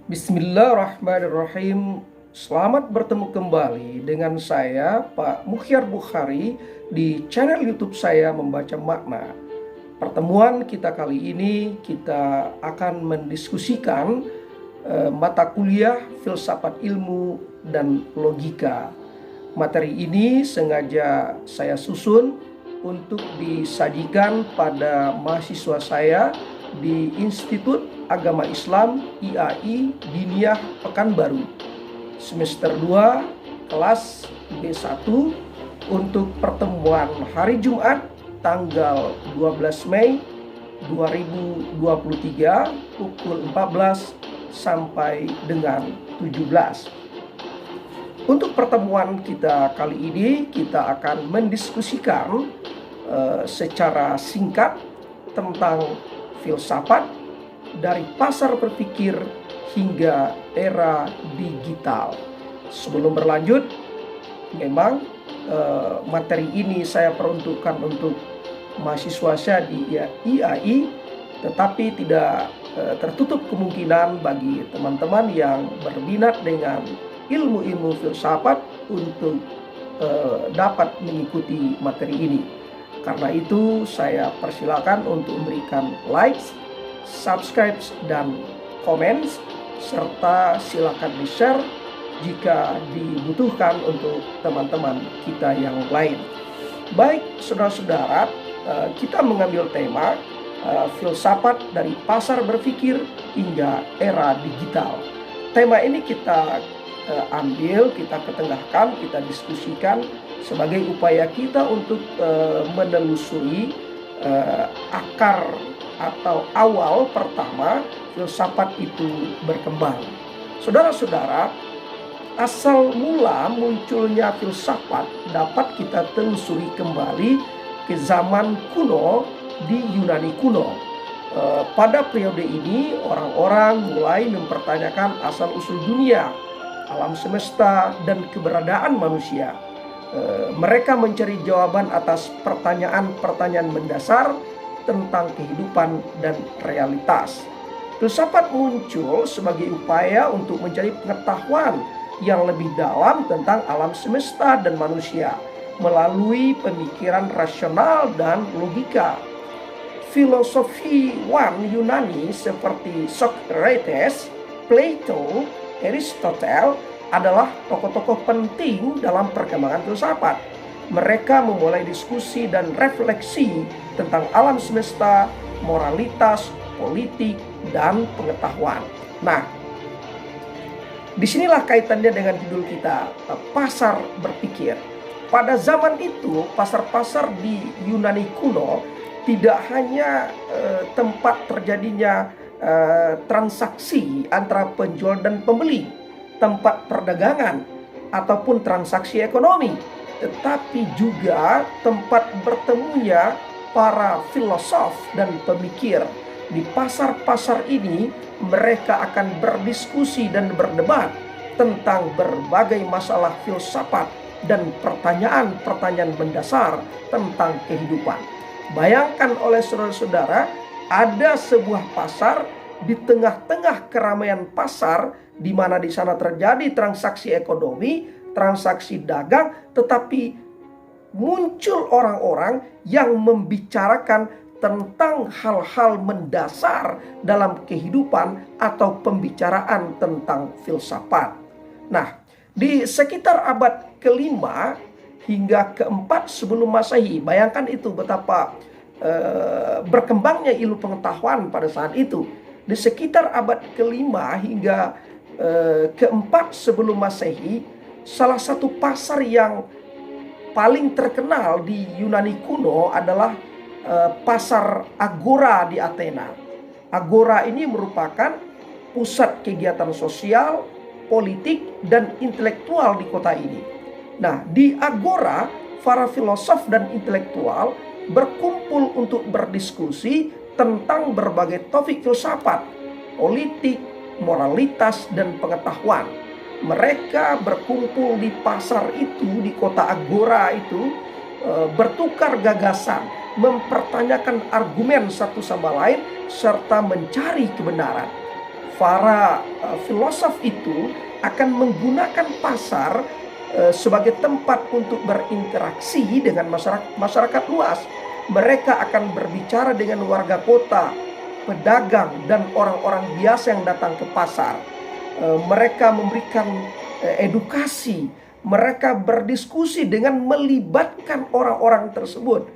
Bismillahirrahmanirrahim. Selamat bertemu kembali dengan saya, Pak Mukhyar Bukhari, di channel YouTube saya Membaca Makna. Pertemuan kita kali ini kita akan mendiskusikan mata kuliah Filsafat Ilmu dan Logika. Materi ini sengaja saya susun untuk disajikan pada mahasiswa saya di Institut Agama Islam IAI Diniyah Pekanbaru semester 2 kelas B1 untuk pertemuan hari Jumat tanggal 12 Mei 2023 pukul 14 sampai dengan 17. Untuk pertemuan kita kali ini kita akan mendiskusikan secara singkat tentang filsafat dari pasar berpikir hingga era digital. Sebelum berlanjut, memang materi ini saya peruntukkan untuk mahasiswa saya di IAI, tetapi tidak tertutup kemungkinan bagi teman-teman yang berminat dengan ilmu-ilmu filsafat untuk dapat mengikuti materi ini. Karena itu saya persilakan untuk memberikan likes, subscribe, dan komen, serta silakan di-share jika dibutuhkan untuk teman-teman kita yang lain. Baik saudara-saudara, kita mengambil tema filsafat dari pasar berpikir hingga era digital. Tema ini kita ambil, kita ketengahkan, kita diskusikan sebagai upaya kita untuk menelusuri akar atau awal pertama filsafat itu berkembang. Saudara-saudara, asal mula munculnya filsafat dapat kita telusuri kembali ke zaman kuno di Yunani kuno. Pada periode ini orang-orang mulai mempertanyakan asal-usul dunia, alam semesta, dan keberadaan manusia. Mereka mencari jawaban atas pertanyaan-pertanyaan mendasar tentang kehidupan dan realitas. Filsafat muncul sebagai upaya untuk mencari pengetahuan yang lebih dalam tentang alam semesta dan manusia melalui pemikiran rasional dan logika. Filosofiwan Yunani seperti Socrates, Plato, Aristotle adalah tokoh-tokoh penting dalam perkembangan filsafat. Mereka memulai diskusi dan refleksi tentang alam semesta, moralitas, politik, dan pengetahuan. Nah, disinilah kaitannya dengan judul kita, pasar berpikir. Pada zaman itu, pasar-pasar di Yunani kuno tidak hanya tempat terjadinya transaksi antara penjual dan pembeli, tempat perdagangan ataupun transaksi ekonomi, tetapi juga tempat bertemunya para filosof dan pemikir. Di pasar-pasar ini mereka akan berdiskusi dan berdebat tentang berbagai masalah filsafat dan pertanyaan-pertanyaan mendasar tentang kehidupan. Bayangkan oleh saudara-saudara, ada sebuah pasar di tengah-tengah keramaian pasar, di mana di sana terjadi transaksi ekonomi, transaksi dagang, tetapi muncul orang-orang yang membicarakan tentang hal-hal mendasar dalam kehidupan atau pembicaraan tentang filsafat. Nah, di sekitar abad ke-5 hingga ke-4 sebelum Masehi, bayangkan itu betapa berkembangnya ilmu pengetahuan pada saat itu. Di sekitar abad ke-5 hingga ke-4 sebelum Masehi, salah satu pasar yang paling terkenal di Yunani kuno adalah pasar Agora di Athena. Agora ini merupakan pusat kegiatan sosial, politik, dan intelektual di kota ini. Nah, di Agora, para filosof dan intelektual berkumpul untuk berdiskusi tentang berbagai topik filsafat, politik, moralitas, dan pengetahuan. Mereka berkumpul di pasar itu, di kota Agora itu, bertukar gagasan, mempertanyakan argumen satu sama lain, serta mencari kebenaran. para filosof itu akan menggunakan pasar sebagai tempat untuk berinteraksi dengan masyarakat luas. Mereka akan berbicara dengan warga kota, pedagang, dan orang-orang biasa yang datang ke pasar. Mereka memberikan edukasi, mereka berdiskusi dengan melibatkan orang-orang tersebut.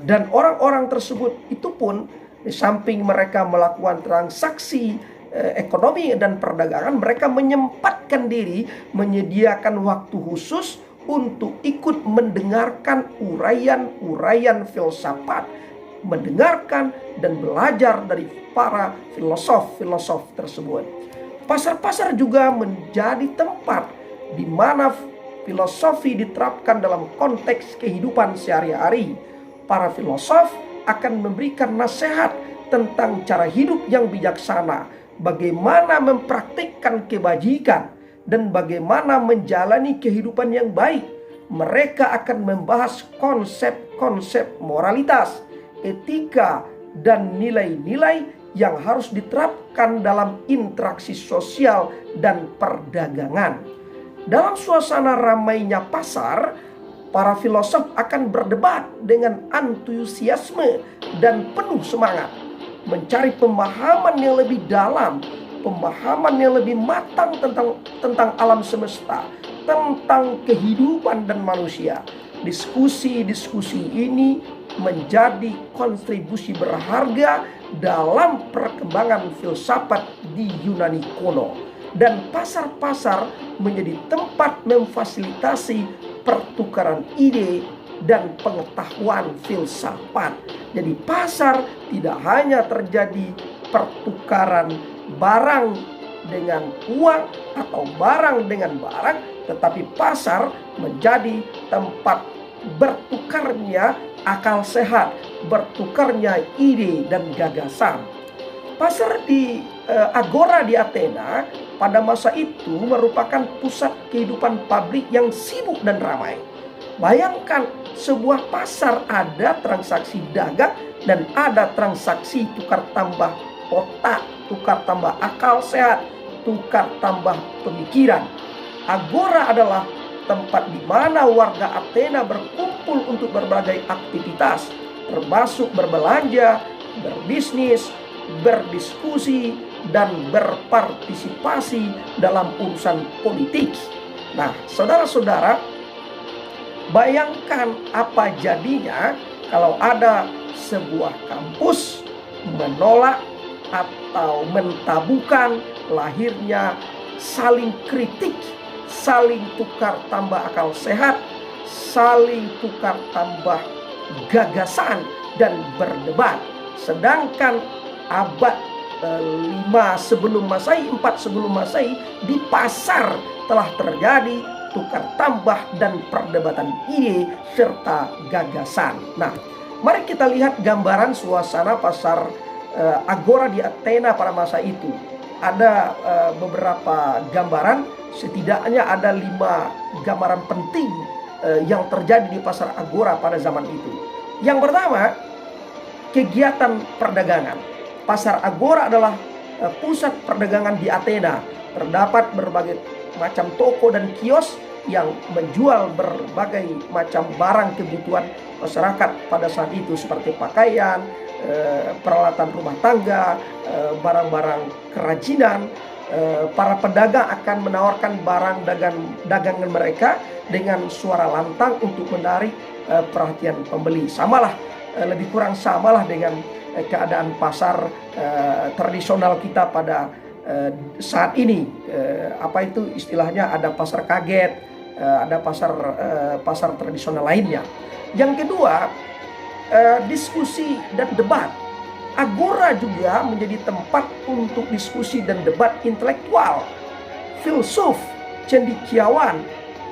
Dan orang-orang tersebut itu pun di samping mereka melakukan transaksi ekonomi dan perdagangan, mereka menyempatkan diri, menyediakan waktu khusus untuk ikut mendengarkan uraian-uraian filsafat, mendengarkan dan belajar dari para filosof-filosof tersebut. Pasar-pasar juga menjadi tempat di mana filosofi diterapkan dalam konteks kehidupan sehari-hari. Para filosof akan memberikan nasihat tentang cara hidup yang bijaksana, bagaimana mempraktikkan kebajikan, dan bagaimana menjalani kehidupan yang baik. Mereka akan membahas konsep-konsep moralitas, etika, dan nilai-nilai yang harus diterapkan dalam interaksi sosial dan perdagangan. Dalam suasana ramainya pasar, para filosof akan berdebat dengan antusiasme dan penuh semangat, mencari pemahaman yang lebih dalam, pemahaman yang lebih matang tentang alam semesta, tentang kehidupan dan manusia. Diskusi-diskusi ini menjadi kontribusi berharga dalam perkembangan filsafat di Yunani kuno. Dan pasar-pasar menjadi tempat memfasilitasi pertukaran ide dan pengetahuan filsafat. Jadi pasar tidak hanya terjadi pertukaran barang dengan uang atau barang dengan barang, tetapi pasar menjadi tempat bertukarnya akal sehat, bertukarnya ide dan gagasan. Pasar di Agora di Athena pada masa itu merupakan pusat kehidupan publik yang sibuk dan ramai. Bayangkan sebuah pasar, ada transaksi dagang dan ada transaksi tukar tambah otak, tukar tambah akal sehat, tukar tambah pemikiran. Agora adalah tempat di mana warga Athena berkumpul untuk berbagai aktivitas, termasuk berbelanja, berbisnis, berdiskusi, dan berpartisipasi dalam urusan politik. Nah, saudara-saudara, bayangkan apa jadinya kalau ada sebuah kampus menolak atau mentabukan lahirnya saling kritik, saling tukar tambah akal sehat, saling tukar tambah gagasan, dan berdebat. Sedangkan abad 5 sebelum Masehi, 4 sebelum Masehi, di pasar telah terjadi tukar tambah dan perdebatan ide serta gagasan. Nah, mari kita lihat gambaran suasana pasar Agora di Athena pada masa itu. Ada beberapa gambaran, setidaknya ada 5 gambaran penting yang terjadi di pasar Agora pada zaman itu. Yang pertama, kegiatan perdagangan. Pasar Agora adalah pusat perdagangan di Athena. Terdapat berbagai macam toko dan kios yang menjual berbagai macam barang kebutuhan masyarakat pada saat itu, seperti pakaian, peralatan rumah tangga, barang-barang kerajinan. Para pedagang akan menawarkan barang dagangan mereka dengan suara lantang untuk menarik perhatian pembeli. Lebih kurang samalah dengan keadaan pasar tradisional kita pada saat ini. Apa itu istilahnya, ada pasar kaget, ada pasar tradisional lainnya. Yang kedua, diskusi dan debat. Agora juga menjadi tempat untuk diskusi dan debat intelektual. Filsuf, cendekiawan,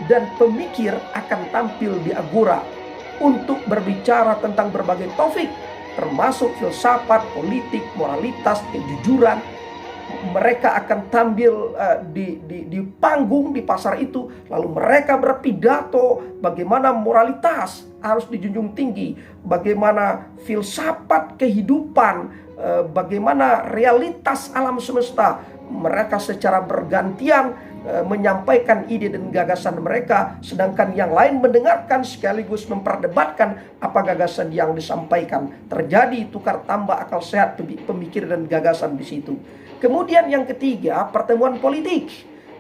dan pemikir akan tampil di Agora untuk berbicara tentang berbagai topik, termasuk filsafat, politik, moralitas, kejujuran. Mereka akan tampil di panggung di pasar itu, lalu mereka berpidato bagaimana moralitas harus dijunjung tinggi, bagaimana filsafat kehidupan bagaimana realitas alam semesta. Mereka secara bergantian menyampaikan ide dan gagasan mereka, sedangkan yang lain mendengarkan sekaligus memperdebatkan apa gagasan yang disampaikan. Terjadi tukar tambah akal sehat pemikiran dan gagasan di situ. Kemudian yang ketiga, pertemuan politik.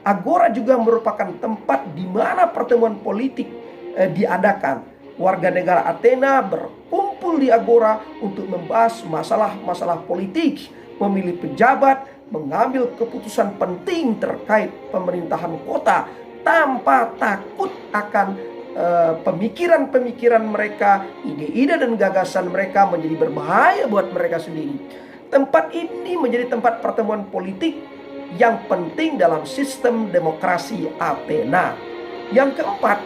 Agora juga merupakan tempat di mana pertemuan politik diadakan. Warga negara Athena berkumpul di Agora untuk membahas masalah-masalah politik, memilih pejabat, mengambil keputusan penting terkait pemerintahan kota tanpa takut akan pemikiran-pemikiran mereka, ide-ide dan gagasan mereka menjadi berbahaya buat mereka sendiri. Tempat ini menjadi tempat pertemuan politik yang penting dalam sistem demokrasi Athena. Yang keempat,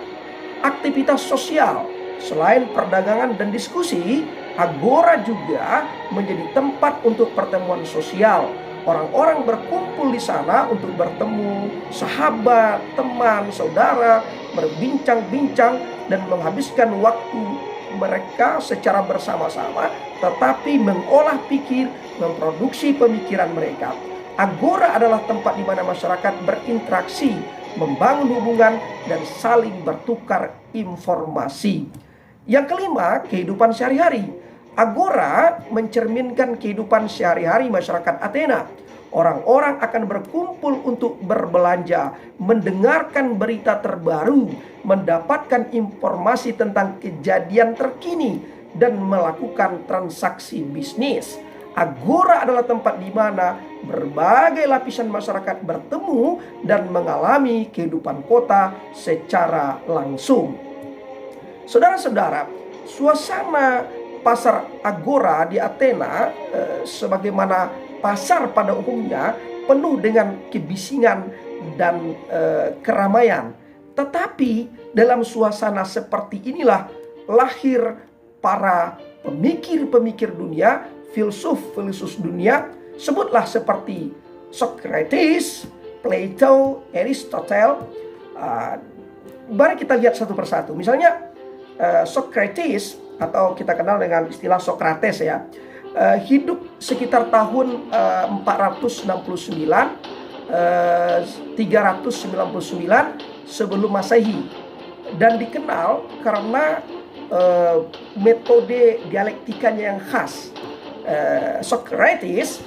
aktivitas sosial. Selain perdagangan dan diskusi, Agora juga menjadi tempat untuk pertemuan sosial. Orang-orang berkumpul di sana untuk bertemu sahabat, teman, saudara, berbincang-bincang dan menghabiskan waktu mereka secara bersama-sama, tetapi mengolah pikir, memproduksi pemikiran mereka. Agora adalah tempat di mana masyarakat berinteraksi, membangun hubungan, dan saling bertukar informasi. Yang kelima, kehidupan sehari-hari. Agora mencerminkan kehidupan sehari-hari masyarakat Athena. Orang-orang akan berkumpul untuk berbelanja, mendengarkan berita terbaru, mendapatkan informasi tentang kejadian terkini, dan melakukan transaksi bisnis. Agora adalah tempat di mana berbagai lapisan masyarakat bertemu dan mengalami kehidupan kota secara langsung. Saudara-saudara, suasana pasar Agora di Athena sebagaimana pasar pada umumnya penuh dengan kebisingan dan keramaian. Tetapi dalam suasana seperti inilah lahir para pemikir-pemikir dunia, filsuf dunia, sebutlah seperti Socrates, Plato, Aristotle. Mari kita lihat satu persatu. Misalnya Socrates, atau kita kenal dengan istilah Socrates ya, hidup sekitar tahun 469 399 sebelum Masehi, dan dikenal karena metode dialektikanya yang khas. Socrates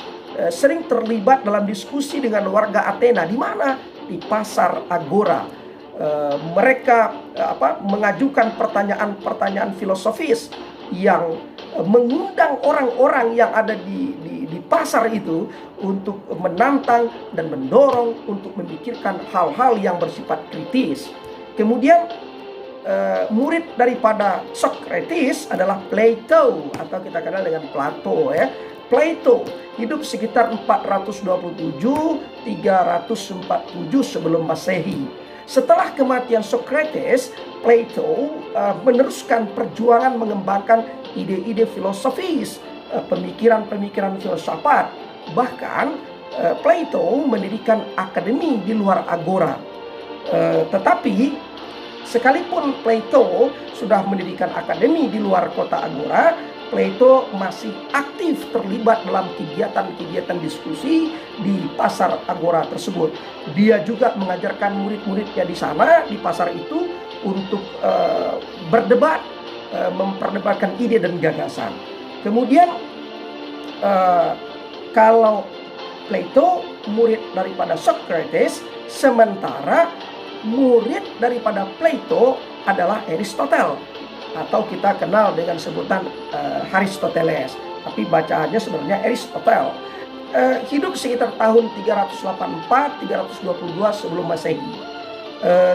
sering terlibat dalam diskusi dengan warga Athena. Di mana? Di pasar Agora. Mereka mengajukan pertanyaan-pertanyaan filosofis yang mengundang orang-orang yang ada di pasar itu untuk menantang dan mendorong untuk memikirkan hal-hal yang bersifat kritis. Kemudian murid daripada Socrates adalah Plato, atau kita kenal dengan Plato ya. Plato hidup sekitar 427-347 sebelum Masehi. Setelah kematian Socrates, Plato meneruskan perjuangan mengembangkan ide-ide filosofis, pemikiran-pemikiran filsafat. Bahkan Plato mendirikan akademi di luar Agora. Tetapi sekalipun Plato sudah mendirikan akademi di luar kota Agora, Plato masih aktif terlibat dalam kegiatan-kegiatan diskusi di pasar Agora tersebut. Dia juga mengajarkan murid-muridnya di sana, di pasar itu, untuk berdebat, memperdebatkan ide dan gagasan. Kemudian kalau Plato murid daripada Socrates, sementara murid daripada Plato adalah Aristotle, atau kita kenal dengan sebutan Aristoteles, tapi bacaannya sebenarnya Aristotle. Hidup sekitar tahun 384-322 sebelum Masehi.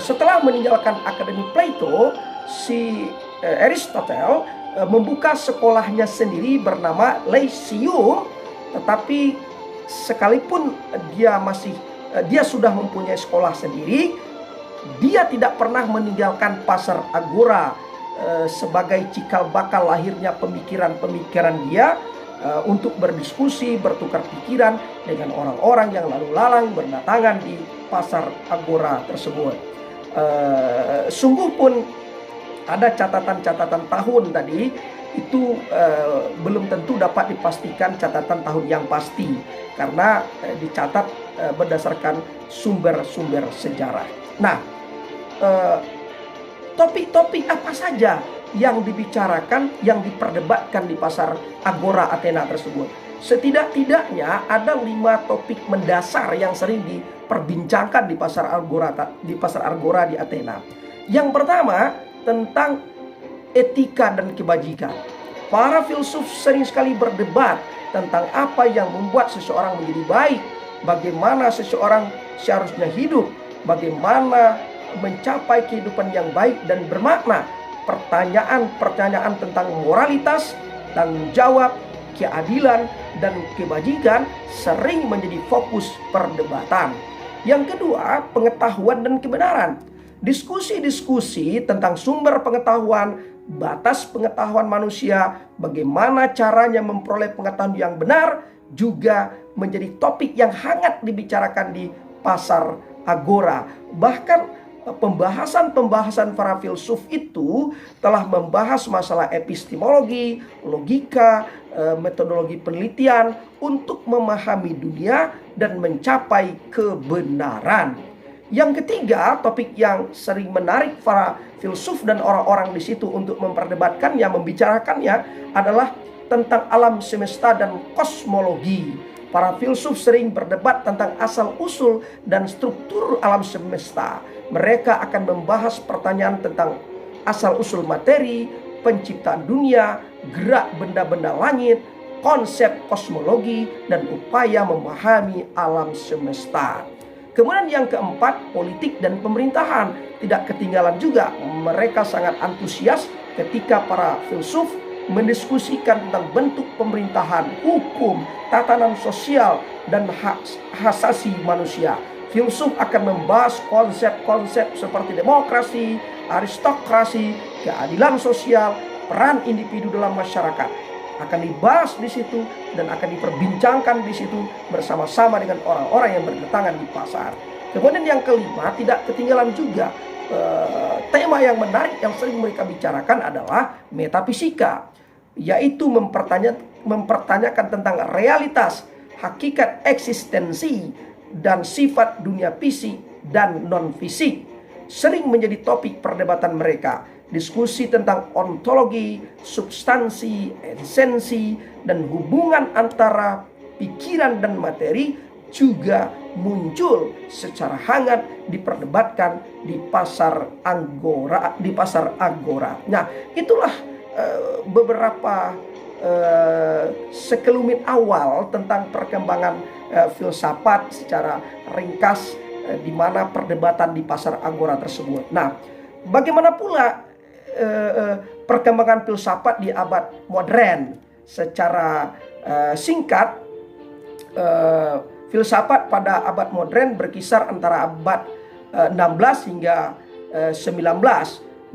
Setelah meninggalkan akademi Plato, si Aristotle membuka sekolahnya sendiri bernama Lyceum. Tetapi sekalipun dia sudah mempunyai sekolah sendiri, dia tidak pernah meninggalkan pasar Agora sebagai cikal bakal lahirnya pemikiran-pemikiran dia, untuk berdiskusi, bertukar pikiran dengan orang-orang yang lalu lalang berdatangan di pasar Agora tersebut. Sungguh pun ada catatan-catatan tahun tadi itu belum tentu dapat dipastikan catatan tahun yang pasti, karena dicatat berdasarkan sumber-sumber sejarah. Nah, topik-topik apa saja yang dibicarakan, yang diperdebatkan di pasar Agora Athena tersebut? Setidak-tidaknya ada 5 topik mendasar yang sering diperbincangkan di pasar Agora di Athena. Yang pertama tentang etika dan kebajikan. Para filsuf sering sekali berdebat tentang apa yang membuat seseorang menjadi baik, bagaimana seseorang seharusnya hidup, bagaimana mencapai kehidupan yang baik dan bermakna. Pertanyaan-pertanyaan tentang moralitas, tanggung jawab, keadilan, dan kebajikan sering menjadi fokus perdebatan. Yang kedua, pengetahuan dan kebenaran. Diskusi-diskusi tentang sumber pengetahuan, batas pengetahuan manusia, bagaimana caranya memperoleh pengetahuan yang benar, juga menjadi topik yang hangat dibicarakan di pasar Agora. Bahkan pembahasan-pembahasan para filsuf itu telah membahas masalah epistemologi, logika, metodologi penelitian untuk memahami dunia dan mencapai kebenaran. Yang ketiga, topik yang sering menarik para filsuf dan orang-orang di situ untuk memperdebatkannya, membicarakannya adalah tentang alam semesta dan kosmologi. Para filsuf sering berdebat tentang asal-usul dan struktur alam semesta. Mereka akan membahas pertanyaan tentang asal-usul materi, penciptaan dunia, gerak benda-benda langit, konsep kosmologi, dan upaya memahami alam semesta. Kemudian yang keempat, politik dan pemerintahan. Tidak ketinggalan juga, mereka sangat antusias ketika para filsuf mendiskusikan tentang bentuk pemerintahan, hukum, tatanan sosial, dan hak asasi manusia. Filsuf akan membahas konsep-konsep seperti demokrasi, aristokrasi, keadilan sosial, peran individu dalam masyarakat. Akan dibahas di situ dan akan diperbincangkan di situ bersama-sama dengan orang-orang yang berdatangan di pasar. Kemudian yang kelima, tidak ketinggalan juga tema yang menarik yang sering mereka bicarakan adalah metafisika, yaitu mempertanyakan tentang realitas, hakikat eksistensi, dan sifat dunia fisik dan non-fisik. Sering menjadi topik perdebatan mereka. Diskusi tentang ontologi, substansi, esensi, dan hubungan antara pikiran dan materi juga muncul secara hangat diperdebatkan di pasar Agora. Nah, itulah beberapa sekelumit awal tentang perkembangan filsafat secara ringkas di mana perdebatan di pasar Agora tersebut. Nah, bagaimana pula perkembangan filsafat di abad modern? Secara singkat, filsafat pada abad modern berkisar antara abad 16 hingga 19,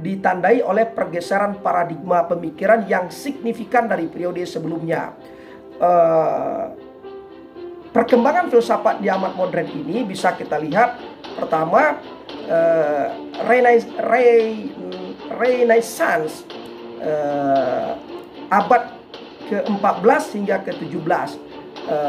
ditandai oleh pergeseran paradigma pemikiran yang signifikan dari periode sebelumnya. Perkembangan filsafat di abad modern ini bisa kita lihat pertama, Renaissance abad ke-14 hingga ke-17.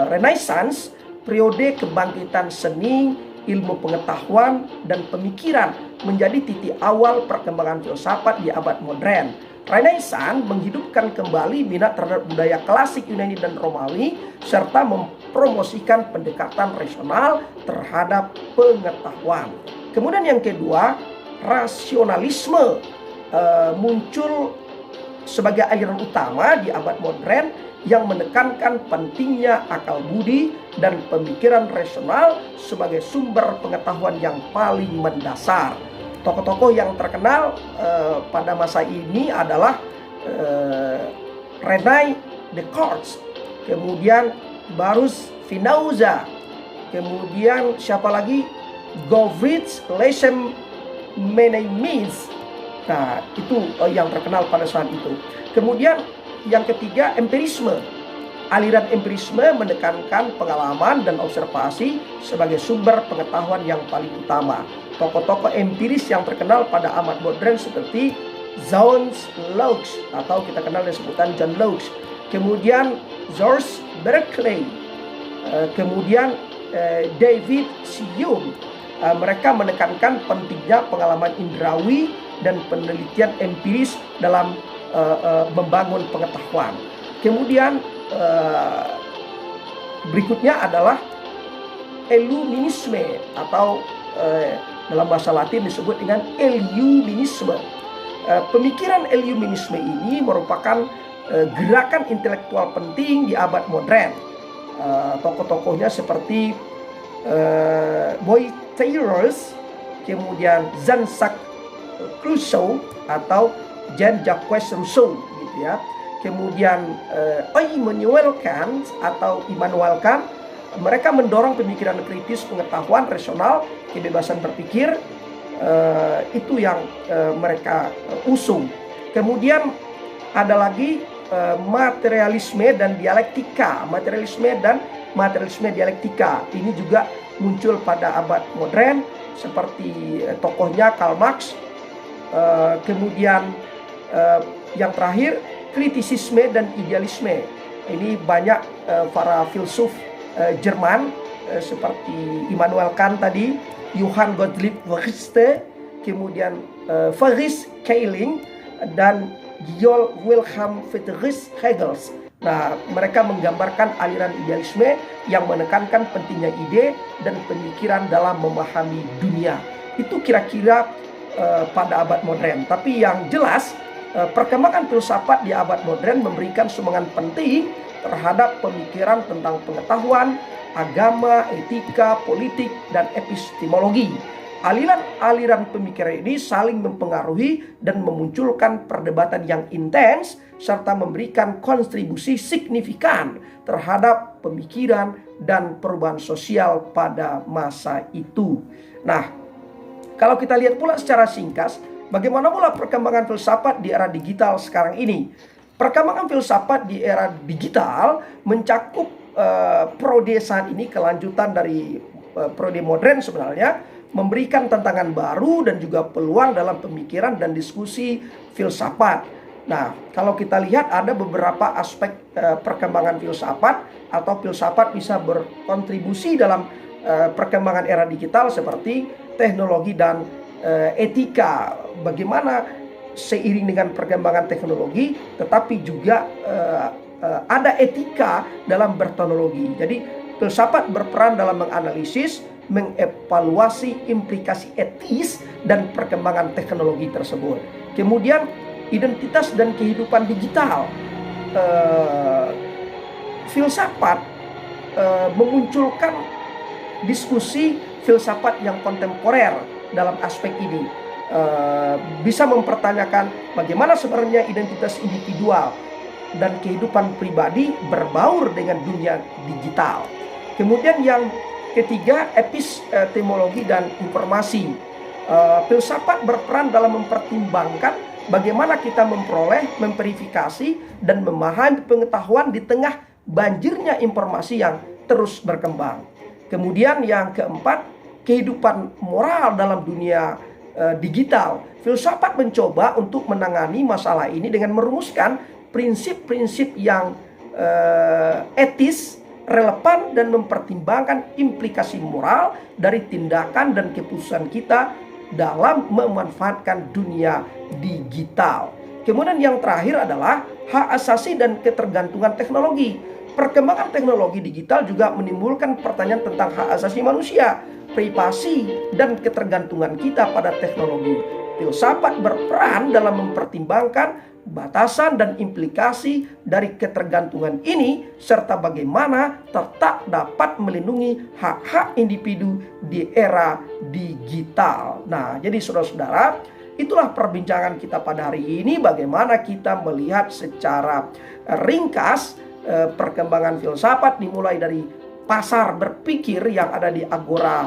Renaissance, periode kebangkitan seni, ilmu pengetahuan, dan pemikiran menjadi titik awal perkembangan filsafat di abad modern. Renaissance menghidupkan kembali minat terhadap budaya klasik Yunani dan Romawi serta mempromosikan pendekatan rasional terhadap pengetahuan. Kemudian yang kedua, rasionalisme muncul sebagai aliran utama di abad modern yang menekankan pentingnya akal budi dan pemikiran rasional sebagai sumber pengetahuan yang paling mendasar. Tokoh-tokoh yang terkenal pada masa ini adalah René Descartes, kemudian Baruch Spinoza, kemudian siapa lagi, Gottfried Leibniz. Nah, itu yang terkenal pada saat itu. Kemudian yang ketiga, empirisme. Aliran empirisme menekankan pengalaman dan observasi sebagai sumber pengetahuan yang paling utama. Tokoh-tokoh empiris yang terkenal pada abad modern seperti John Locke atau kita kenal dengan sebutan John Locke, kemudian George Berkeley, kemudian David Hume. Mereka menekankan pentingnya pengalaman indrawi dan penelitian empiris dalam membangun pengetahuan. Kemudian berikutnya adalah Illuminisme atau dalam bahasa Latin disebut dengan Illuminisme. Pemikiran Illuminisme ini merupakan gerakan intelektual penting di abad modern. Tokoh-tokohnya seperti Voltaire, kemudian Jean-Jacques Rousseau atau Jean-Jacques Rousseau, gitu ya. Kemudian Immanuel Kant atau Immanuel Kant, mereka mendorong pemikiran kritis, pengetahuan rasional, kebebasan berpikir. Itu yang mereka usung. Kemudian ada lagi materialisme dan dialektika. Materialisme dialektika ini juga muncul pada abad modern, seperti tokohnya Karl Marx. Kemudian yang terakhir kritisisme dan idealisme. Ini banyak para filsuf Jerman seperti Immanuel Kant tadi, Johann Gottlieb Fichte, kemudian Friedrich Schelling dan Georg Wilhelm Friedrich Hegel. Nah, mereka menggambarkan aliran idealisme yang menekankan pentingnya ide dan pemikiran dalam memahami dunia. Itu kira-kira pada abad modern. Tapi yang jelas perkembangan filsafat di abad modern memberikan sumbangan penting terhadap pemikiran tentang pengetahuan, agama, etika, politik, dan epistemologi. Aliran-aliran pemikiran ini saling mempengaruhi dan memunculkan perdebatan yang intens serta memberikan kontribusi signifikan terhadap pemikiran dan perubahan sosial pada masa itu. Nah, kalau kita lihat pula secara singkat, bagaimana pula perkembangan filsafat di era digital sekarang ini? Perkembangan filsafat di era digital mencakup prode saat ini, kelanjutan dari prode modern sebenarnya, memberikan tantangan baru dan juga peluang dalam pemikiran dan diskusi filsafat. Nah, kalau kita lihat ada beberapa aspek perkembangan filsafat atau filsafat bisa berkontribusi dalam perkembangan era digital seperti teknologi dan etika. Bagaimana seiring dengan perkembangan teknologi tetapi juga ada etika dalam berteknologi. Jadi filsafat berperan dalam menganalisis, mengevaluasi implikasi etis dan perkembangan teknologi tersebut. Kemudian identitas dan kehidupan digital. Filsafat memunculkan diskusi filsafat yang kontemporer dalam aspek ini. Bisa mempertanyakan bagaimana sebenarnya identitas individual dan kehidupan pribadi berbaur dengan dunia digital. Kemudian yang ketiga, epistemologi dan informasi. Filsafat berperan dalam mempertimbangkan bagaimana kita memperoleh, memverifikasi, dan memahami pengetahuan di tengah banjirnya informasi yang terus berkembang. Kemudian yang keempat, kehidupan moral dalam dunia digital. Filsafat mencoba untuk menangani masalah ini dengan merumuskan prinsip-prinsip yang etis, relevan, dan mempertimbangkan implikasi moral dari tindakan dan keputusan kita dalam memanfaatkan dunia digital. Kemudian yang terakhir adalah hak asasi dan ketergantungan teknologi. Perkembangan teknologi digital juga menimbulkan pertanyaan tentang hak asasi manusia, privasi, dan ketergantungan kita pada teknologi. Filsafat berperan dalam mempertimbangkan batasan dan implikasi dari ketergantungan ini serta bagaimana tetap dapat melindungi hak-hak individu di era digital. Nah, jadi saudara-saudara, itulah perbincangan kita pada hari ini, bagaimana kita melihat secara ringkas perkembangan filsafat dimulai dari pasar berpikir yang ada di Agora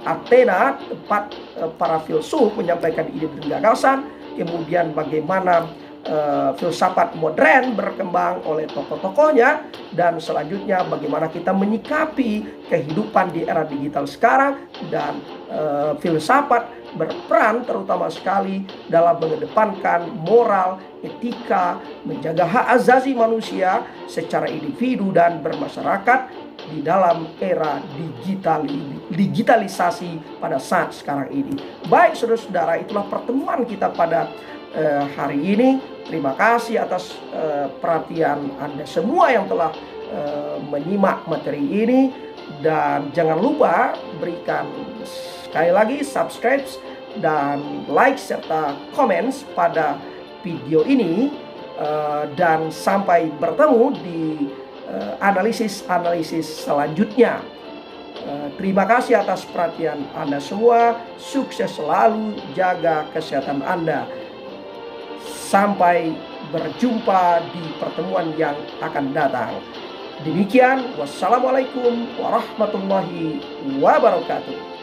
Athena, tempat para filsuf menyampaikan ide dan gagasan. Kemudian bagaimana filsafat modern berkembang oleh tokoh-tokohnya, dan selanjutnya bagaimana kita menyikapi kehidupan di era digital sekarang, dan filsafat berperan terutama sekali dalam mengedepankan moral, etika, menjaga hak asasi manusia secara individu dan bermasyarakat di dalam era digitalisasi pada saat sekarang ini. Baik saudara-saudara, itulah pertemuan kita pada hari ini. Terima kasih atas perhatian Anda semua yang telah menyimak materi ini, dan jangan lupa berikan sekali lagi subscribe dan like serta komen pada video ini, dan sampai bertemu di analisis selanjutnya. Terima kasih atas perhatian Anda semua. Sukses selalu, jaga kesehatan Anda. Sampai berjumpa di pertemuan yang akan datang. Demikian, wassalamualaikum warahmatullahi wabarakatuh.